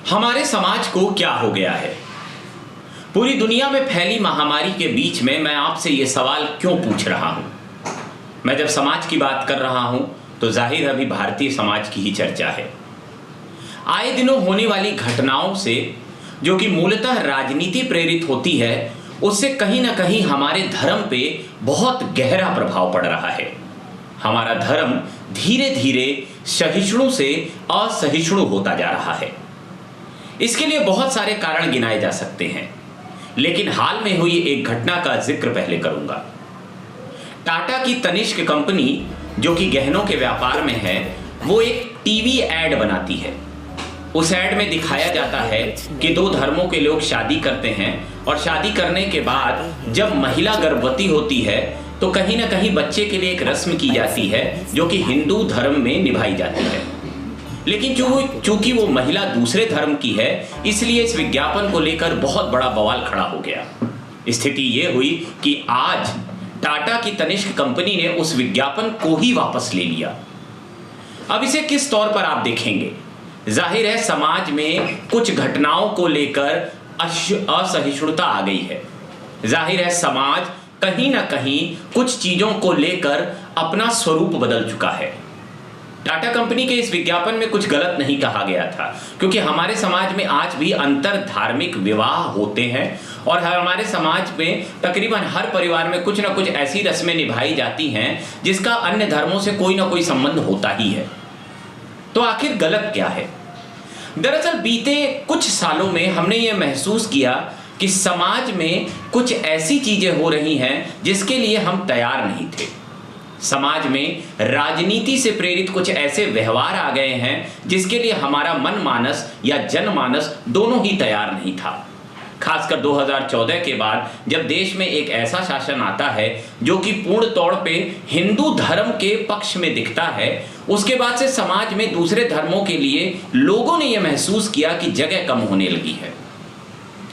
हमारे समाज को क्या हो गया है? पूरी दुनिया में फैली महामारी के बीच में मैं आपसे ये सवाल क्यों पूछ रहा हूं? मैं जब समाज की बात कर रहा हूं तो जाहिर अभी भारतीय समाज की ही चर्चा है। आए दिनों होने वाली घटनाओं से, जो कि मूलतः राजनीति प्रेरित होती है, उससे कहीं ना कहीं हमारे धर्म पे बहुत गहरा प्रभाव पड़ रहा है। हमारा धर्म धीरे धीरे सहिष्णु से असहिष्णु होता जा रहा है। इसके लिए बहुत सारे कारण गिनाए जा सकते हैं, लेकिन हाल में हुई एक घटना का जिक्र पहले करूंगा। टाटा की तनिष्क कंपनी, जो कि गहनों के व्यापार में है, वो एक टीवी एड बनाती है। उस एड में दिखाया जाता है कि दो धर्मों के लोग शादी करते हैं और शादी करने के बाद जब महिला गर्भवती होती है तो कहीं ना कहीं बच्चे के लिए एक रस्म की जाती है जो कि हिंदू धर्म में निभाई जाती है। लेकिन चूंकि वो महिला दूसरे धर्म की है, इसलिए इस विज्ञापन को लेकर बहुत बड़ा बवाल खड़ा हो गया। स्थिति ये हुई कि आज टाटा की तनिष्क कंपनी ने उस विज्ञापन को ही वापस ले लिया। अब इसे किस तौर पर आप देखेंगे? जाहिर है समाज में कुछ घटनाओं को लेकर असहिष्णुता आ गई है। जाहिर है समाज कहीं ना कहीं कुछ चीजों को लेकर अपना स्वरूप बदल चुका है। टाटा कंपनी के इस विज्ञापन में कुछ गलत नहीं कहा गया था, क्योंकि हमारे समाज में आज भी अंतर धार्मिक विवाह होते हैं और हमारे समाज में तकरीबन हर परिवार में कुछ ना कुछ ऐसी रस्में निभाई जाती हैं जिसका अन्य धर्मों से कोई ना कोई संबंध होता ही है। तो आखिर गलत क्या है? दरअसल बीते कुछ सालों में हमने ये महसूस किया कि समाज में कुछ ऐसी चीजें हो रही हैं जिसके लिए हम तैयार नहीं थे। समाज में राजनीति से प्रेरित कुछ ऐसे व्यवहार आ गए हैं जिसके लिए हमारा मनमानस या जनमानस दोनों ही तैयार नहीं था। खासकर 2014 के बाद जब देश में एक ऐसा शासन आता है जो कि पूर्ण तौर पे हिंदू धर्म के पक्ष में दिखता है, उसके बाद से समाज में दूसरे धर्मों के लिए लोगों ने यह महसूस किया कि जगह कम होने लगी है।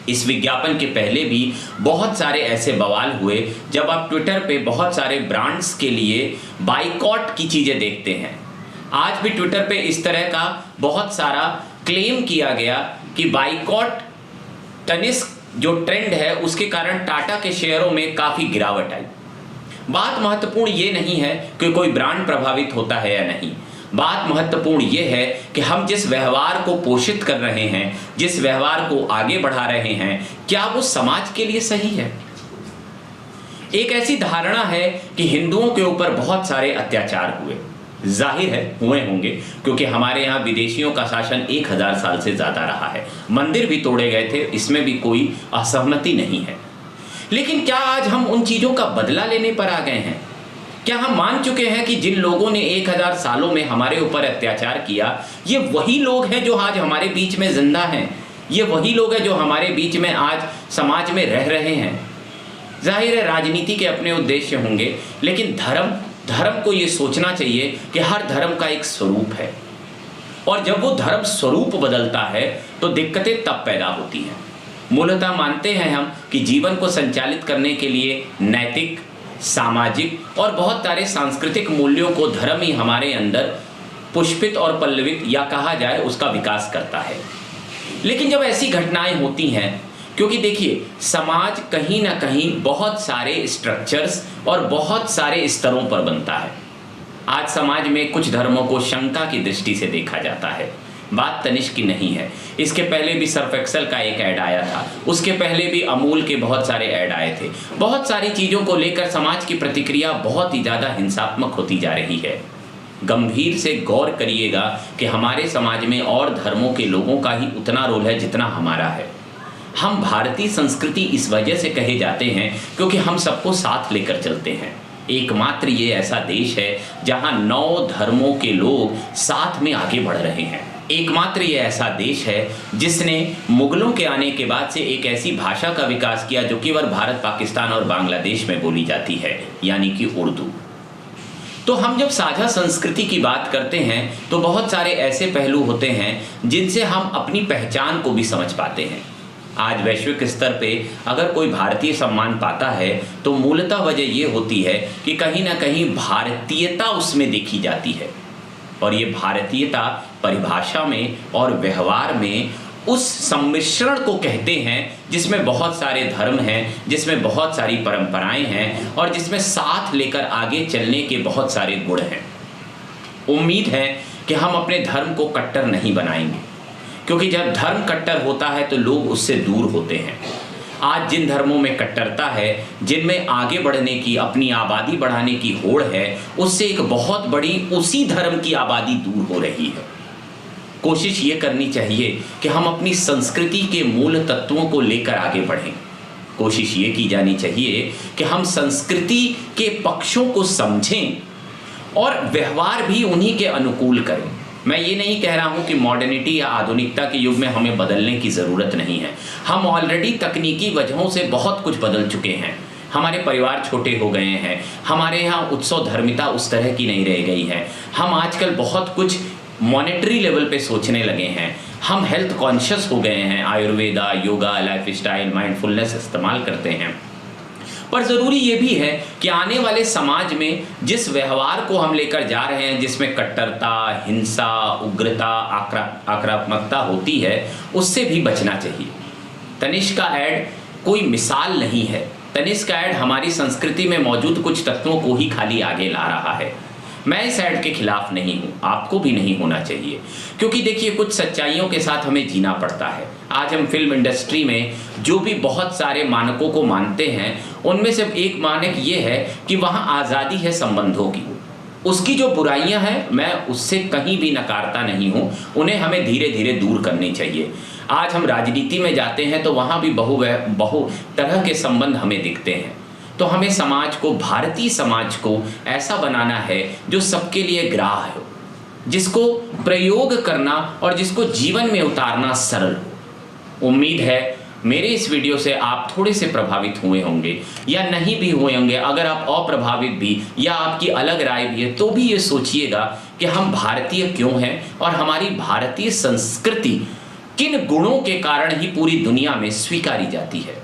इस विज्ञापन के पहले भी बहुत सारे ऐसे बवाल हुए जब आप ट्विटर पे बहुत सारे ब्रांड्स के लिए बाइकॉट की चीजें देखते हैं। आज भी ट्विटर पे इस तरह का बहुत सारा क्लेम किया गया कि बाइकॉट तनिष्क जो ट्रेंड है उसके कारण टाटा के शेयरों में काफी गिरावट आई। बात महत्वपूर्ण ये नहीं है कि कोई ब्रांड प्रभावित होता है या नहीं। बात महत्वपूर्ण यह है कि हम जिस व्यवहार को पोषित कर रहे हैं, जिस व्यवहार को आगे बढ़ा रहे हैं, क्या वो समाज के लिए सही है? एक ऐसी धारणा है कि हिंदुओं के ऊपर बहुत सारे अत्याचार हुए। जाहिर है हुए होंगे, क्योंकि हमारे यहाँ विदेशियों का शासन 1000 साल से ज्यादा रहा है। मंदिर भी तोड़े गए थे, इसमें भी कोई असहमति नहीं है। लेकिन क्या आज हम उन चीजों का बदला लेने पर आ गए हैं? क्या हम मान चुके हैं कि जिन लोगों ने 1000 सालों में हमारे ऊपर अत्याचार किया, ये वही लोग हैं जो आज हमारे बीच में जिंदा हैं? ये वही लोग हैं जो हमारे बीच में आज समाज में रह रहे हैं? जाहिर है राजनीति के अपने उद्देश्य होंगे, लेकिन धर्म को ये सोचना चाहिए कि हर धर्म का एक स्वरूप है, और जब वो धर्म स्वरूप बदलता है तो दिक्कतें तब पैदा होती हैं। मूलतः मानते हैं हम कि जीवन को संचालित करने के लिए नैतिक, सामाजिक और बहुत सारे सांस्कृतिक मूल्यों को धर्म ही हमारे अंदर पुष्पित और पल्लवित या कहा जाए उसका विकास करता है। लेकिन जब ऐसी घटनाएं होती हैं, क्योंकि देखिए समाज कहीं ना कहीं बहुत सारे स्ट्रक्चर्स और बहुत सारे स्तरों पर बनता है। आज समाज में कुछ धर्मों को शंका की दृष्टि से देखा जाता है। बात तनिष्क की नहीं है, इसके पहले भी सर्फ एक्सेल का एक ऐड आया था, उसके पहले भी अमूल के बहुत सारे ऐड आए थे। बहुत सारी चीज़ों को लेकर समाज की प्रतिक्रिया बहुत ही ज़्यादा हिंसात्मक होती जा रही है। गंभीर से गौर करिएगा कि हमारे समाज में और धर्मों के लोगों का ही उतना रोल है जितना हमारा है। हम भारतीय संस्कृति इस वजह से कहे जाते हैं क्योंकि हम सबको साथ लेकर चलते हैं। एकमात्र ये ऐसा देश है जहां 9 धर्मों के लोग साथ में आगे बढ़ रहे हैं। एकमात्र ये ऐसा देश है जिसने मुगलों के आने के बाद से एक ऐसी भाषा का विकास किया जो केवल भारत, पाकिस्तान और बांग्लादेश में बोली जाती है, यानी कि उर्दू। तो हम जब साझा संस्कृति की बात करते हैं तो बहुत सारे ऐसे पहलू होते हैं जिनसे हम अपनी पहचान को भी समझ पाते हैं। आज वैश्विक स्तर पे अगर कोई भारतीय सम्मान पाता है तो मूलतः वजह ये होती है कि कहीं ना कहीं भारतीयता उसमें देखी जाती है, और ये भारतीयता परिभाषा में और व्यवहार में उस सम्मिश्रण को कहते हैं जिसमें बहुत सारे धर्म हैं, जिसमें बहुत सारी परंपराएं हैं और जिसमें साथ लेकर आगे चलने के बहुत सारे गुण हैं। उम्मीद है कि हम अपने धर्म को कट्टर नहीं बनाएंगे, क्योंकि जब धर्म कट्टर होता है तो लोग उससे दूर होते हैं। आज जिन धर्मों में कट्टरता है, जिनमें आगे बढ़ने की, अपनी आबादी बढ़ाने की होड़ है, उससे एक बहुत बड़ी उसी धर्म की आबादी दूर हो रही है। कोशिश ये करनी चाहिए कि हम अपनी संस्कृति के मूल तत्वों को लेकर आगे बढ़ें। कोशिश ये की जानी चाहिए कि हम संस्कृति के पक्षों को समझें और व्यवहार भी उन्हीं के अनुकूल करें। मैं ये नहीं कह रहा हूँ कि मॉडर्निटी या आधुनिकता के युग में हमें बदलने की ज़रूरत नहीं है। हम ऑलरेडी तकनीकी वजहों से बहुत कुछ बदल चुके हैं। हमारे परिवार छोटे हो गए हैं, हमारे यहाँ उत्सव धर्मिता उस तरह की नहीं रह गई है। हम आजकल बहुत कुछ मॉनेटरी लेवल पे सोचने लगे हैं। हम हेल्थ कॉन्शियस हो गए हैं, आयुर्वेदा, योगा, लाइफस्टाइल, माइंडफुलनेस इस्तेमाल करते हैं। पर ज़रूरी ये भी है कि आने वाले समाज में जिस व्यवहार को हम लेकर जा रहे हैं, जिसमें कट्टरता, हिंसा, उग्रता, आक्रामकता होती है, उससे भी बचना चाहिए। तनिष्क का ऐड कोई मिसाल नहीं है। तनिष्क का ऐड हमारी संस्कृति में मौजूद कुछ तत्वों को ही खाली आगे ला रहा है। मैं इस ऐड के खिलाफ नहीं हूँ, आपको भी नहीं होना चाहिए, क्योंकि देखिए कुछ सच्चाइयों के साथ हमें जीना पड़ता है। आज हम फिल्म इंडस्ट्री में जो भी बहुत सारे मानकों को मानते हैं, उनमें से एक मानक ये है कि वहाँ आज़ादी है संबंधों की। उसकी जो बुराइयां हैं, मैं उससे कहीं भी नकारता नहीं हूँ, उन्हें हमें धीरे धीरे दूर करनी चाहिए। आज हम राजनीति में जाते हैं तो वहाँ भी बहु तरह के संबंध हमें दिखते हैं। तो हमें समाज को, भारतीय समाज को ऐसा बनाना है जो सबके लिए ग्राह्य हो, जिसको प्रयोग करना और जिसको जीवन में उतारना सरल हो। उम्मीद है मेरे इस वीडियो से आप थोड़े से प्रभावित हुए होंगे या नहीं भी हुए होंगे। अगर आप अप्रभावित भी या आपकी अलग राय भी है, तो भी ये सोचिएगा कि हम भारतीय क्यों हैं और हमारी भारतीय संस्कृति किन गुणों के कारण ही पूरी दुनिया में स्वीकारी जाती है।